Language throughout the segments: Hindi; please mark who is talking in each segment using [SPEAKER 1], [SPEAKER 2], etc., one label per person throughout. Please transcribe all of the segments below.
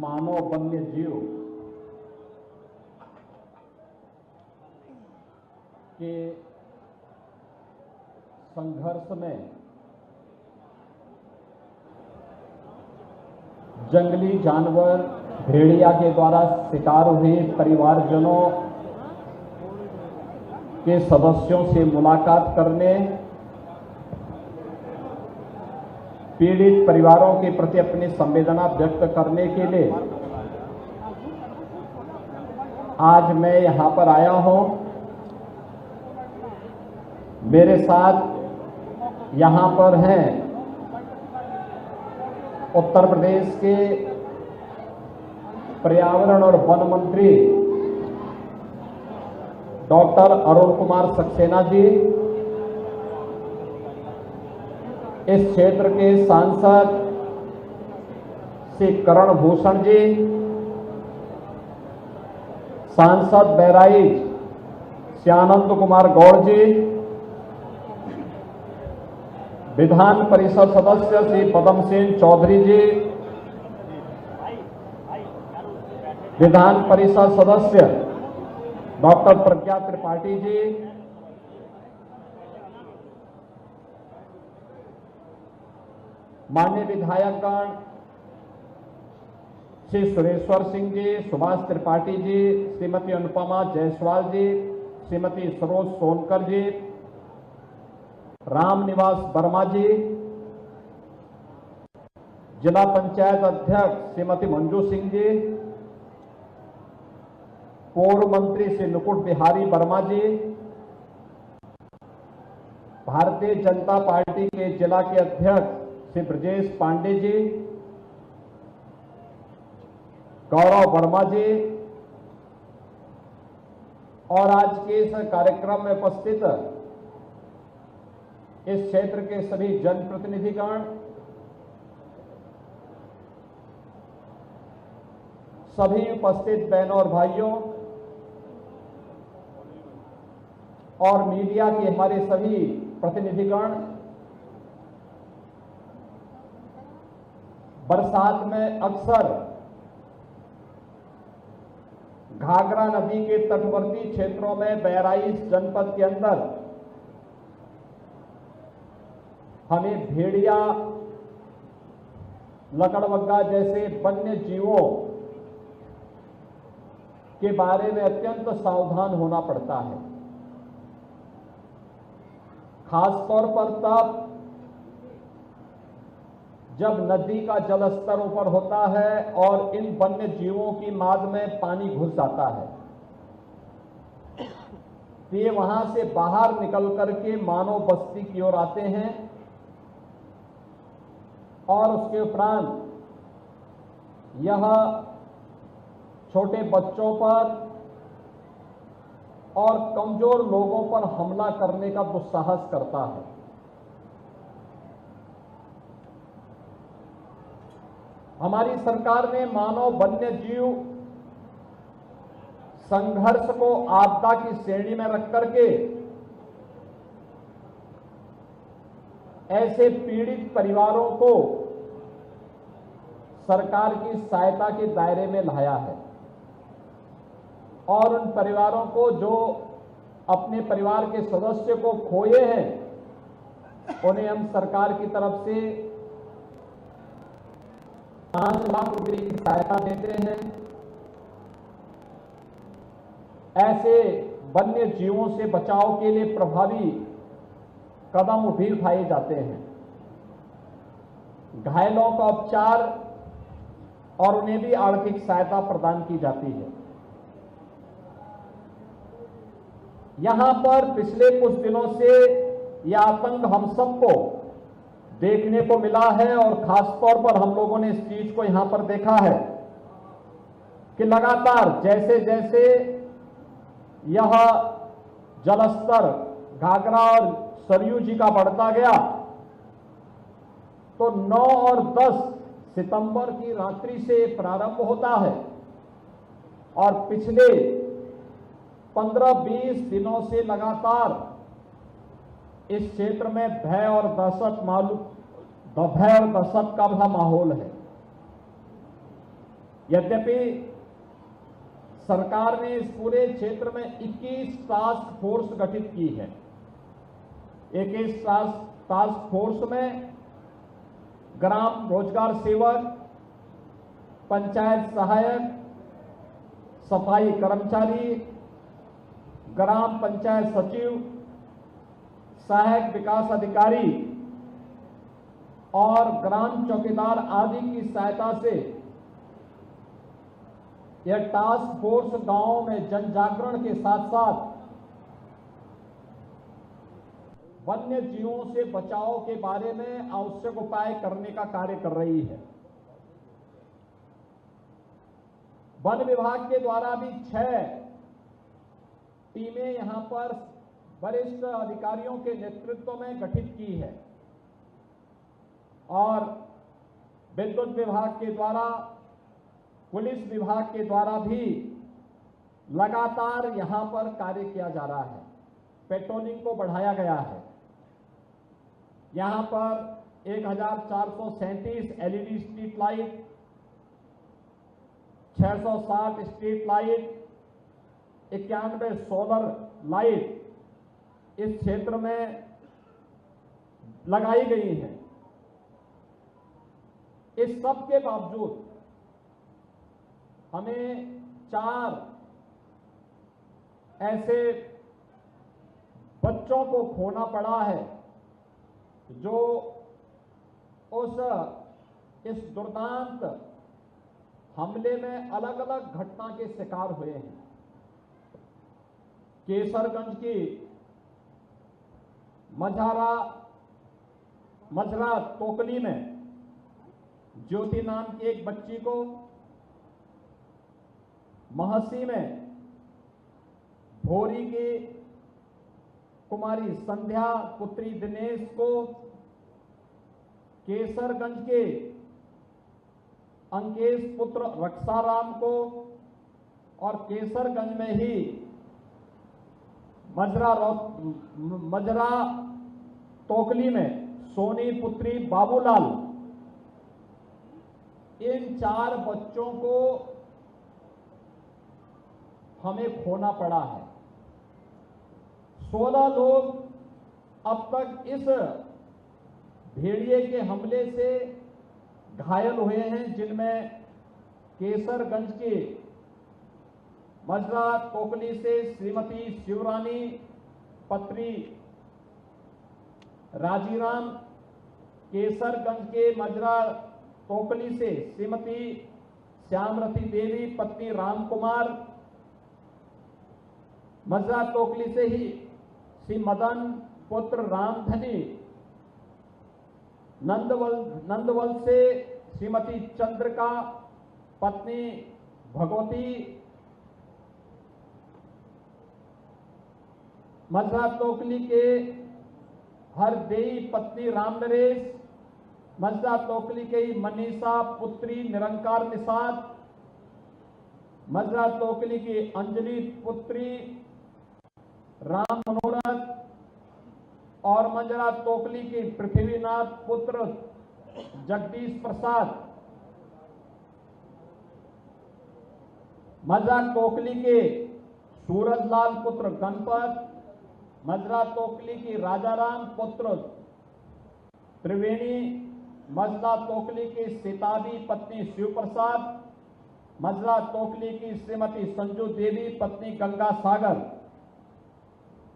[SPEAKER 1] मानव वन्य जीव के संघर्ष में जंगली जानवर भेड़िया के द्वारा शिकार हुए परिवारजनों के सदस्यों से मुलाकात करने, पीड़ित परिवारों के प्रति अपनी संवेदना व्यक्त करने के लिए आज मैं यहां पर आया हूं। मेरे साथ यहां पर हैं उत्तर प्रदेश के पर्यावरण और वन मंत्री डॉक्टर अरुण कुमार सक्सेना जी, इस क्षेत्र के सांसद श्री करण भूषण जी, सांसद बहराइच श्री आनंद कुमार गौड़ जी, विधान परिषद सदस्य श्री पदम सिंह चौधरी जी, विधान परिषद सदस्य डॉक्टर प्रज्ञा त्रिपाठी जी, माननीय विधायकगण श्री सुरेश्वर सिंह जी, सुभाष त्रिपाठी जी, श्रीमती अनुपमा जायसवाल जी, श्रीमती सरोज सोनकर जी, रामनिवास वर्मा जी, जिला पंचायत अध्यक्ष श्रीमती मंजू सिंह जी, पूर्व मंत्री श्री नुकुट बिहारी वर्मा जी, भारतीय जनता पार्टी के जिला के अध्यक्ष श्री ब्रजेश पांडे जी, गौरव वर्मा जी और आज के इस कार्यक्रम में उपस्थित इस क्षेत्र के सभी जनप्रतिनिधिगण, सभी उपस्थित बहनों और भाइयों और मीडिया के हमारे सभी प्रतिनिधिगण, बरसात में अक्सर घाघरा नदी के तटवर्ती क्षेत्रों में बहराइच जनपद के अंदर हमें भेड़िया, लकड़बग्गा जैसे वन्य जीवों के बारे में अत्यंत सावधान होना पड़ता है। खासतौर पर तब जब नदी का जलस्तर ऊपर होता है और इन वन्य जीवों की माद में पानी घुस जाता है, तो ये वहां से बाहर निकल करके मानव बस्ती की ओर आते हैं और उसके उपरांत यह छोटे बच्चों पर और कमजोर लोगों पर हमला करने का दुस्साहस करता है। हमारी सरकार ने मानव वन्य जीव संघर्ष को आपदा की श्रेणी में रख करके ऐसे पीड़ित परिवारों को सरकार की सहायता के दायरे में लाया है और उन परिवारों को जो अपने परिवार के सदस्य को खोए हैं, उन्हें हम सरकार की तरफ से 5 लाख रुपए की सहायता देते हैं। ऐसे वन्य जीवों से बचाव के लिए प्रभावी कदम भी उठाए जाते हैं। घायलों का उपचार और उन्हें भी आर्थिक सहायता प्रदान की जाती है। यहां पर पिछले कुछ दिनों से यह आतंक हम सबको देखने को मिला है और खासतौर पर हम लोगों ने इस चीज को यहां पर देखा है कि लगातार जैसे जैसे यह जलस्तर घाघरा और सरयू जी का बढ़ता गया, तो 9 और 10 सितंबर की रात्रि से प्रारंभ होता है और पिछले 15-20 दिनों से लगातार इस क्षेत्र में भय और दहशत का भी माहौल है। यद्यपि सरकार ने इस पूरे क्षेत्र में 21 टास्क फोर्स गठित की है। 21 टास्क फोर्स में ग्राम रोजगार सेवक, पंचायत सहायक, सफाई कर्मचारी, ग्राम पंचायत सचिव, सहायक विकास अधिकारी और ग्राम चौकीदार आदि की सहायता से यह टास्क फोर्स गांवों में जन जागरण के साथ साथ वन्य जीवों से बचाव के बारे में आवश्यक उपाय करने का कार्य कर रही है। वन विभाग के द्वारा भी 6 टीमें यहां पर वरिष्ठ अधिकारियों के नेतृत्व में गठित की है और विद्युत विभाग के द्वारा, पुलिस विभाग के द्वारा भी लगातार यहां पर कार्य किया जा रहा है। पेट्रोलिंग को बढ़ाया गया है। यहां पर 1437 LED street light, 660 street light, 91 solar light इस क्षेत्र में लगाई गई हैं। इस सब के बावजूद हमें 4 ऐसे बच्चों को खोना पड़ा है जो इस दुर्दांत हमले में अलग अलग घटना के शिकार हुए हैं। केसरगंज की मजरा तोकली में ज्योति नाम की एक बच्ची को, महसी में भोरी की कुमारी संध्या पुत्री दिनेश को, केसरगंज के अंकेश पुत्र रक्षाराम को और केसरगंज में ही मजरा तोकली में सोनी पुत्री बाबूलाल, इन 4 बच्चों को हमें खोना पड़ा है। 16 लोग अब तक इस भेड़िए के हमले से घायल हुए हैं, जिनमें केसरगंज के मजरा तोकली से श्रीमती शिवरानी पत्री राजीराम, केसरगंज के मजरा तोकली से श्रीमती श्यामरती देवी पत्नी राम कुमार, मजरा तोकली से ही श्री मदन पुत्र रामधनी, नंदवल से श्रीमती चंद्रिका पत्नी भगवती, मजरा तोकली के हरदेई पत्नी राम नरेश, मजरा तोकली के मनीषा पुत्री निरंकार निषाद, मजरा तोकली की अंजलि पुत्री राम मनोरथ और मजरा तोकली की पृथ्वीनाथ पुत्र जगदीश प्रसाद, मजरा तोकली के सूरजलाल पुत्र गणपत, मजरा तोकली की राजाराम पुत्र त्रिवेणी, मजरा तोकली की सीतादी पत्नी शिव प्रसाद, मजरा तोकली की श्रीमती संजू देवी पत्नी गंगा सागर,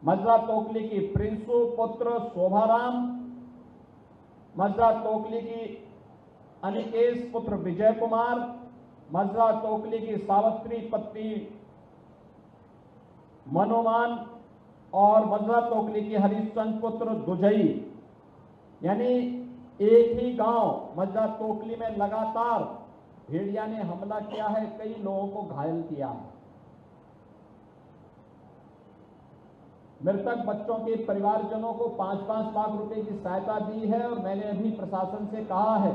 [SPEAKER 1] मजरा तोकली की प्रिंसु पुत्र शोभाराम, मजरा तोकली की अनिकेश पुत्र विजय कुमार, मजरा तोकली की सावित्री पत्नी मनोमान और मजरा तोकली की हरिश्चंद्र पुत्र दुजई। यानी एक ही गांव मजरा तोकली में लगातार भेड़िया ने हमला किया है, कई लोगों को घायल किया है। मृतक बच्चों के परिवारजनों को 5-5 लाख रुपए की सहायता दी है और मैंने अभी प्रशासन से कहा है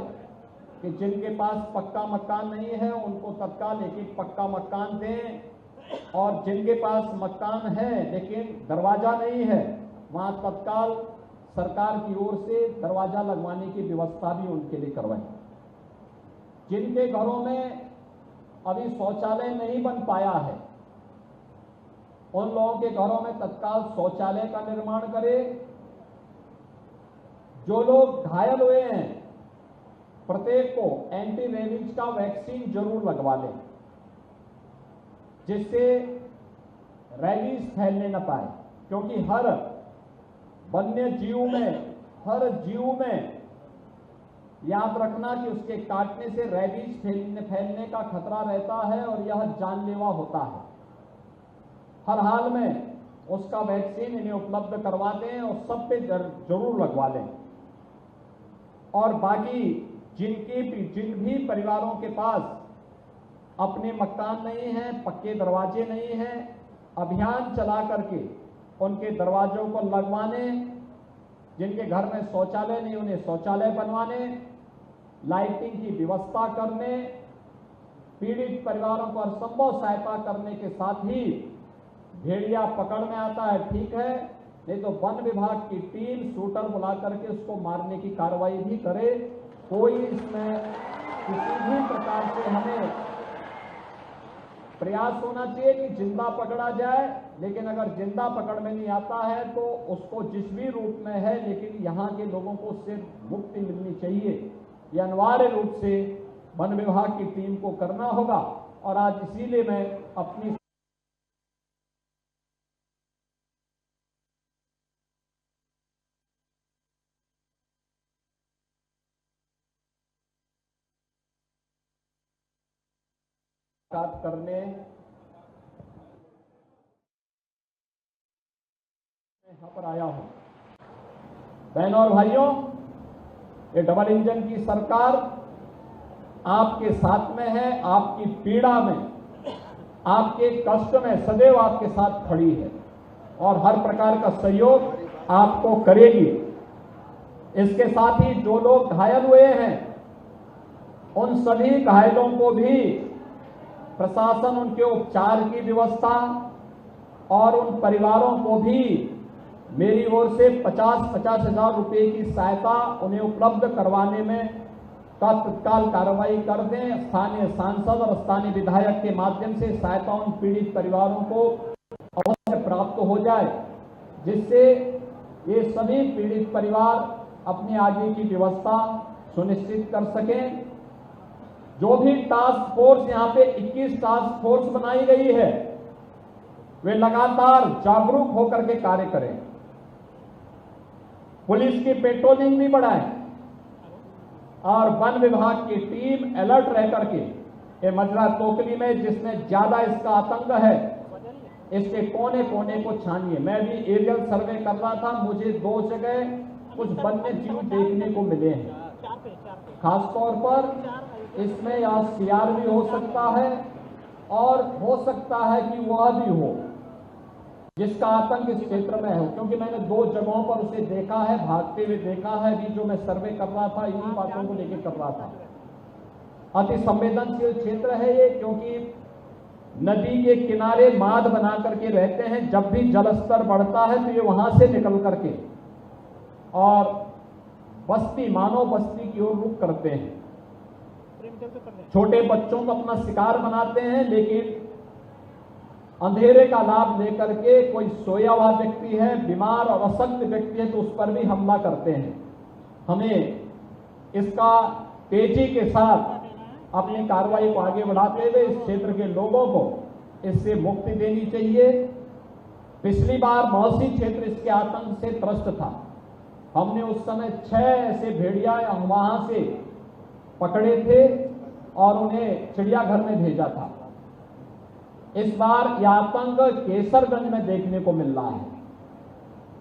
[SPEAKER 1] कि जिनके पास पक्का मकान नहीं है उनको तत्काल एक पक्का मकान दें और जिनके पास मकान है लेकिन दरवाजा नहीं है वहां तत्काल सरकार की ओर से दरवाजा लगवाने की व्यवस्था भी उनके लिए करवाएं। जिनके घरों में अभी शौचालय नहीं बन पाया है, उन लोगों के घरों में तत्काल शौचालय का निर्माण करें। जो लोग घायल हुए हैं, प्रत्येक को एंटी रेबीज का वैक्सीन जरूर लगवा लें, जिससे रेबीज फैलने न पाए। क्योंकि हर वन्य जीव में, हर जीव में याद रखना कि उसके काटने से रेबीज फैलने का खतरा रहता है और यह जानलेवा होता है। हर हाल में उसका वैक्सीन इन्हें उपलब्ध करवा दें और सब पे जरूर लगवा लें। और बाकी जिन भी परिवारों के पास अपने मकान नहीं है, पक्के दरवाजे नहीं हैं, अभियान चला करके उनके दरवाजों को लगवाने, जिनके घर में शौचालय नहीं उन्हें शौचालय बनवाने, लाइटिंग की व्यवस्था करने, पीड़ित परिवारों को हरसंभव सहायता करने के साथ ही भेड़िया पकड़ में आता है ठीक है, नहीं तो वन विभाग की टीम शूटर बुला करके उसको मारने की कार्रवाई भी करे। कोई इसमें किसी भी प्रकार से हमें प्रयास होना चाहिए कि जिंदा पकड़ा जाए, लेकिन अगर जिंदा पकड़ में नहीं आता है तो उसको जिस भी रूप में है, लेकिन यहाँ के लोगों को उससे मुक्ति मिलनी चाहिए। यह अनिवार्य रूप से वन विभाग की टीम को करना होगा। और आज इसीलिए मैं अपनी बात करने यहां पर आया हूं। बहनों और भाइयों, ये डबल इंजन की सरकार आपके साथ में है, आपकी पीड़ा में, आपके कष्ट में सदैव आपके साथ खड़ी है और हर प्रकार का सहयोग आपको करेगी। इसके साथ ही जो लोग घायल हुए हैं, उन सभी घायलों को भी प्रशासन उनके उपचार की व्यवस्था और उन परिवारों को भी मेरी ओर से 50-50 हजार रुपए की सहायता उन्हें उपलब्ध करवाने में तत्काल कार्रवाई कर दें। स्थानीय सांसद और स्थानीय विधायक के माध्यम से सहायता उन पीड़ित परिवारों को अवश्य प्राप्त हो जाए, जिससे ये सभी पीड़ित परिवार अपनी आगे की व्यवस्था सुनिश्चित कर सकें। जो भी टास्क फोर्स यहाँ पे 21 टास्क फोर्स बनाई गई है, वे लगातार जागरूक होकर के कार्य करें। पुलिस की पेट्रोलिंग भी बढ़ाएं और वन विभाग की टीम अलर्ट रह करके ये मजरा तोकली में जिसमें ज्यादा इसका आतंक है, इसके कोने कोने को छानिए। मैं भी एरियल सर्वे कर रहा था, मुझे 2 जगह कुछ वन्य जीव देखने को मिले हैं। खासतौर पर इसमें या सियार भी हो सकता है और हो सकता है कि वह भी हो जिसका आतंक इस क्षेत्र में है, क्योंकि मैंने 2 जगहों पर उसे देखा है, भागते हुए देखा है। अभी जो मैं सर्वे कर रहा था इन्हीं बातों को लेकर कर रहा था। अति संवेदनशील क्षेत्र है ये, क्योंकि नदी के किनारे माद बना करके रहते हैं। जब भी जल स्तर बढ़ता है तो ये वहां से निकल करके और बस्ती, मानव बस्ती की ओर रुख करते हैं। छोटे बच्चों को अपना शिकार बनाते हैं, लेकिन अंधेरे का लाभ लेकर के कोई सोया हुआ व्यक्ति है, बीमार और अशक्त व्यक्ति है, तो उस पर भी हमला करते हैं। हमें इसका तेजी के साथ अपनी कार्रवाई को आगे बढ़ाते हुए इस क्षेत्र के लोगों को इससे मुक्ति देनी चाहिए। पिछली बार मौसी क्षेत्र इसके आतंक से त्रस्त था। हमने उस समय 6 ऐसे भेड़िया वहां से पकड़े थे और उन्हें चिड़ियाघर में भेजा था। इस बार यह आतंक केसरगंज में देखने को मिल रहा है।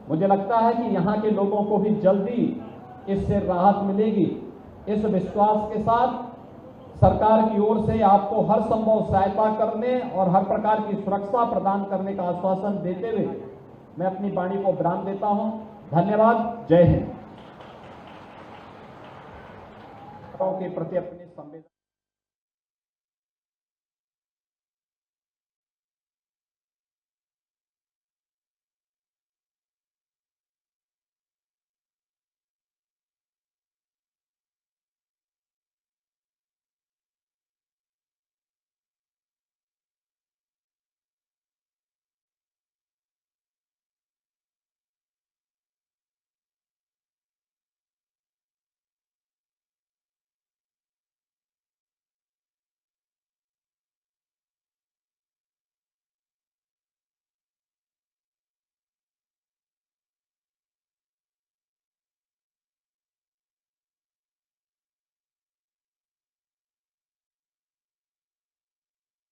[SPEAKER 1] मुझे लगता है कि यहाँ के लोगों को भी जल्दी इससे राहत मिलेगी। इस विश्वास के साथ सरकार की ओर से आपको हर संभव सहायता करने और हर प्रकार की सुरक्षा प्रदान करने का आश्वासन देते हुए मैं अपनी वाणी को विराम देता हूं। धन्यवाद। जय हिंद। के प्रति अपनी संवेदना